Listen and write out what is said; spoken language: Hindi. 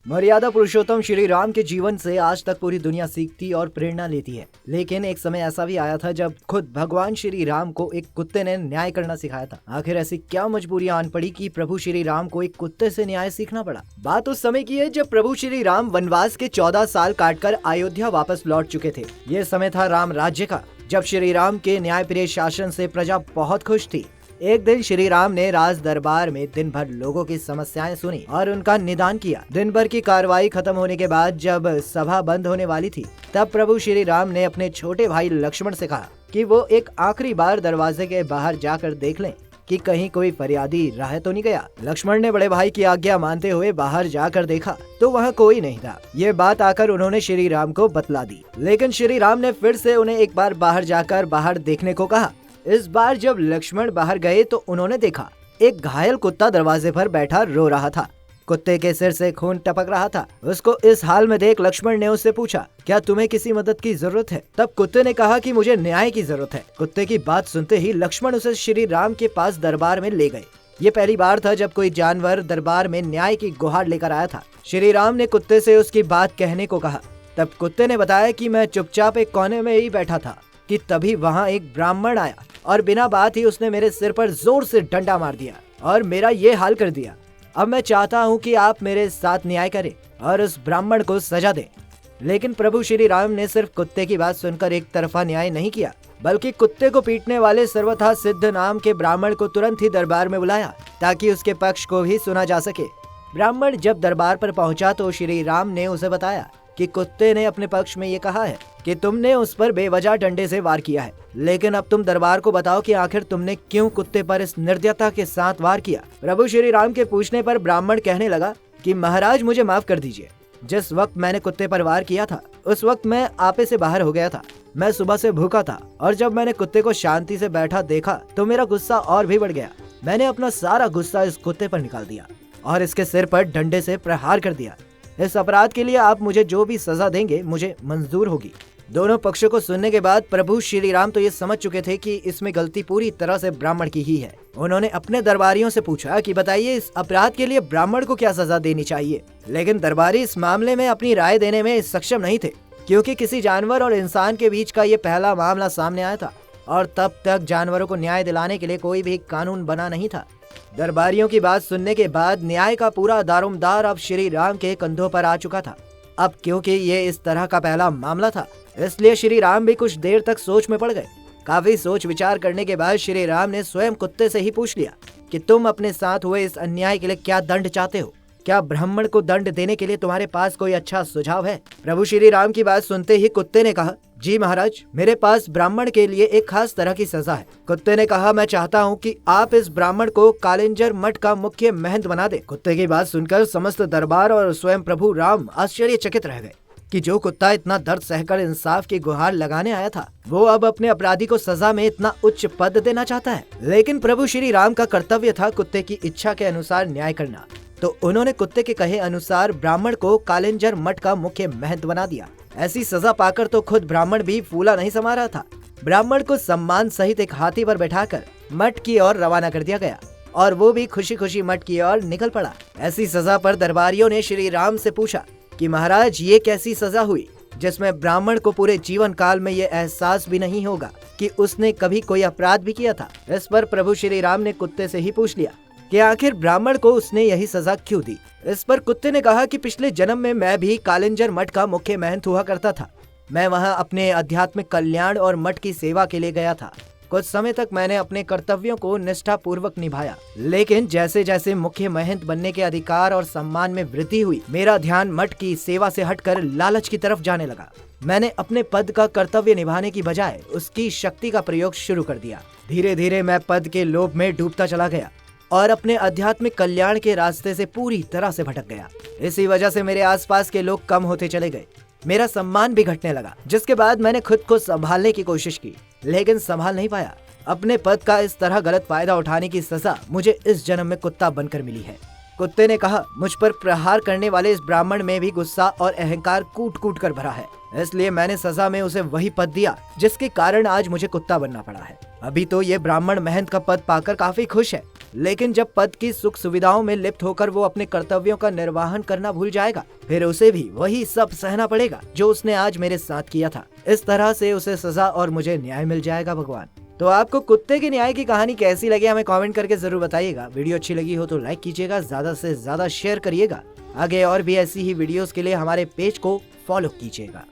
मर्यादा पुरुषोत्तम श्री राम के जीवन से आज तक पूरी दुनिया सीखती और प्रेरणा लेती है। लेकिन एक समय ऐसा भी आया था जब खुद भगवान श्री राम को एक कुत्ते ने न्याय करना सिखाया था। आखिर ऐसी क्या मजबूरियां आन पड़ी कि प्रभु श्री राम को एक कुत्ते से न्याय सीखना पड़ा। बात उस समय की है जब प्रभु श्री राम वनवास के 14 साल काटकर अयोध्या वापस लौट चुके थे। ये समय था राम राज्य का, जब श्री राम के न्यायप्रिय शासन से प्रजा बहुत खुश थी। एक दिन श्री राम ने राज दरबार में दिन भर लोगों की समस्याएं सुनी और उनका निदान किया। दिन भर की कार्रवाई खत्म होने के बाद जब सभा बंद होने वाली थी, तब प्रभु श्री राम ने अपने छोटे भाई लक्ष्मण से कहा कि वो एक आखिरी बार दरवाजे के बाहर जाकर देख लें कि कहीं कोई फरियादी राह तो नहीं गया। लक्ष्मण ने बड़े भाई की आज्ञा मानते हुए बाहर जाकर देखा तो वहाँ कोई नहीं था। ये बात आकर उन्होंने श्री राम को बतला दी, लेकिन श्री राम ने फिर से उन्हें एक बार बाहर देखने को कहा। इस बार जब लक्ष्मण बाहर गए तो उन्होंने देखा एक घायल कुत्ता दरवाजे पर बैठा रो रहा था। कुत्ते के सिर से खून टपक रहा था। उसको इस हाल में देख लक्ष्मण ने उससे पूछा, क्या तुम्हें किसी मदद की जरूरत है? तब कुत्ते ने कहा कि मुझे न्याय की जरूरत है। कुत्ते की बात सुनते ही लक्ष्मण उसे श्री राम के पास दरबार में ले गए। ये पहली बार था जब कोई जानवर दरबार में न्याय की गुहार लेकर आया था। श्री राम ने कुत्ते से उसकी बात कहने को कहा। तब कुत्ते ने बताया कि मैं चुपचाप एक कोने में ही बैठा था कि तभी वहाँ एक ब्राह्मण आया और बिना बात ही उसने मेरे सिर पर जोर से डंडा मार दिया और मेरा ये हाल कर दिया। अब मैं चाहता हूँ कि आप मेरे साथ न्याय करें और उस ब्राह्मण को सजा दें। लेकिन प्रभु श्री राम ने सिर्फ कुत्ते की बात सुनकर एक तरफा न्याय नहीं किया, बल्कि कुत्ते को पीटने वाले सर्वथा सिद्ध नाम के ब्राह्मण को तुरंत ही दरबार में बुलाया ताकि उसके पक्ष को भी सुना जा सके। ब्राह्मण जब दरबार पर पहुंचा तो श्री राम ने उसे बताया कि कुत्ते ने अपने पक्ष में ये कहा है कि तुमने उस पर बेवजह डंडे से वार किया है, लेकिन अब तुम दरबार को बताओ कि आखिर तुमने क्यों कुत्ते पर इस निर्दयता के साथ वार किया। प्रभु श्री राम के पूछने पर ब्राह्मण कहने लगा कि महाराज मुझे माफ कर दीजिए। जिस वक्त मैंने कुत्ते पर वार किया था उस वक्त मैं आपे से बाहर हो गया था। मैं सुबह से भूखा था और जब मैंने कुत्ते को शांति से बैठा देखा तो मेरा गुस्सा और भी बढ़ गया। मैंने अपना सारा गुस्सा इस कुत्ते पर निकाल दिया और इसके सिर पर डंडे से प्रहार कर दिया। इस अपराध के लिए आप मुझे जो भी सजा देंगे मुझे मंजूर होगी। दोनों पक्षों को सुनने के बाद प्रभु श्री राम तो ये समझ चुके थे कि इसमें गलती पूरी तरह से ब्राह्मण की ही है। उन्होंने अपने दरबारियों से पूछा कि बताइए इस अपराध के लिए ब्राह्मण को क्या सजा देनी चाहिए। लेकिन दरबारी इस मामले में अपनी राय देने में सक्षम नहीं थे, क्योंकि किसी जानवर और इंसान के बीच का ये पहला मामला सामने आया था और तब तक जानवरों को न्याय दिलाने के लिए कोई भी कानून बना नहीं था। दरबारियों की बात सुनने के बाद न्याय का पूरा दारोमदार अब श्री राम के कंधों पर आ चुका था। अब क्योंकि ये इस तरह का पहला मामला था, इसलिए श्री राम भी कुछ देर तक सोच में पड़ गए। काफी सोच विचार करने के बाद श्री राम ने स्वयं कुत्ते से ही पूछ लिया कि तुम अपने साथ हुए इस अन्याय के लिए क्या दंड चाहते हो? क्या ब्राह्मण को दंड देने के लिए तुम्हारे पास कोई अच्छा सुझाव है? प्रभु श्री राम की बात सुनते ही कुत्ते ने कहा, जी महाराज, मेरे पास ब्राह्मण के लिए एक खास तरह की सजा है। कुत्ते ने कहा, मैं चाहता हूँ कि आप इस ब्राह्मण को कालिंजर मठ का मुख्य महंत बना दे। कुत्ते की बात सुनकर समस्त दरबार और स्वयं प्रभु राम आश्चर्यचकित रह गए कि जो कुत्ता इतना दर्द सहकर इंसाफ की गुहार लगाने आया था, वो अब अपने अपराधी को सजा में इतना उच्च पद देना चाहता है। लेकिन प्रभु श्री राम का कर्तव्य था कुत्ते की इच्छा के अनुसार न्याय करना, तो उन्होंने कुत्ते के कहे अनुसार ब्राह्मण को कालिंजर मठ का मुख्य महंत बना दिया। ऐसी सजा पाकर तो खुद ब्राह्मण भी फूला नहीं समा रहा था। ब्राह्मण को सम्मान सहित एक हाथी पर बैठाकर मठ की ओर रवाना कर दिया गया और वो भी खुशी खुशी मठ की ओर निकल पड़ा। ऐसी सजा पर दरबारियों ने श्री राम से पूछा कि महाराज ये कैसी सजा हुई जिसमें ब्राह्मण को पूरे जीवन काल में ये एहसास भी नहीं होगा कि उसने कभी कोई अपराध भी किया था। इस पर प्रभु श्री राम ने कुत्ते से ही पूछ लिया कि आखिर ब्राह्मण को उसने यही सजा क्यों दी। इस पर कुत्ते ने कहा कि पिछले जन्म में मैं भी कालिंजर मठ का मुख्य महंत हुआ करता था। मैं वहां अपने आध्यात्मिक कल्याण और मठ की सेवा के लिए गया था। कुछ समय तक मैंने अपने कर्तव्यों को निष्ठा पूर्वक निभाया, लेकिन जैसे जैसे मुख्य महंत बनने के अधिकार और सम्मान में वृद्धि हुई, मेरा ध्यान मठ की सेवा से हटकर लालच की तरफ जाने लगा। मैंने अपने पद का कर्तव्य निभाने की बजाय उसकी शक्ति का प्रयोग शुरू कर दिया। धीरे धीरे मैं पद के लोभ में डूबता चला गया और अपने आध्यात्मिक कल्याण के रास्ते से पूरी तरह से भटक गया। इसी वजह से मेरे आसपास के लोग कम होते चले गए, मेरा सम्मान भी घटने लगा, जिसके बाद मैंने खुद को संभालने की कोशिश की, लेकिन संभाल नहीं पाया। अपने पद का इस तरह गलत फायदा उठाने की सजा मुझे इस जन्म में कुत्ता बनकर मिली है। कुत्ते ने कहा, मुझ पर प्रहार करने वाले इस ब्राह्मण में भी गुस्सा और अहंकार कूट कूट कर भरा है, इसलिए मैंने सजा में उसे वही पद दिया जिसके कारण आज मुझे कुत्ता बनना पड़ा है। अभी तो ये ब्राह्मण महंत का पद पाकर काफी खुश है, लेकिन जब पद की सुख सुविधाओं में लिप्त होकर वो अपने कर्तव्यों का निर्वहन करना भूल जाएगा, फिर उसे भी वही सब सहना पड़ेगा जो उसने आज मेरे साथ किया था। इस तरह से उसे सजा और मुझे न्याय मिल जाएगा भगवान। तो आपको कुत्ते के न्याय की कहानी कैसी लगी हमें कमेंट करके जरूर बताइएगा। वीडियो अच्छी लगी हो तो लाइक कीजिएगा, ज्यादा से ज्यादा शेयर करिएगा। आगे और भी ऐसी ही वीडियोस के लिए हमारे पेज को फॉलो कीजिएगा।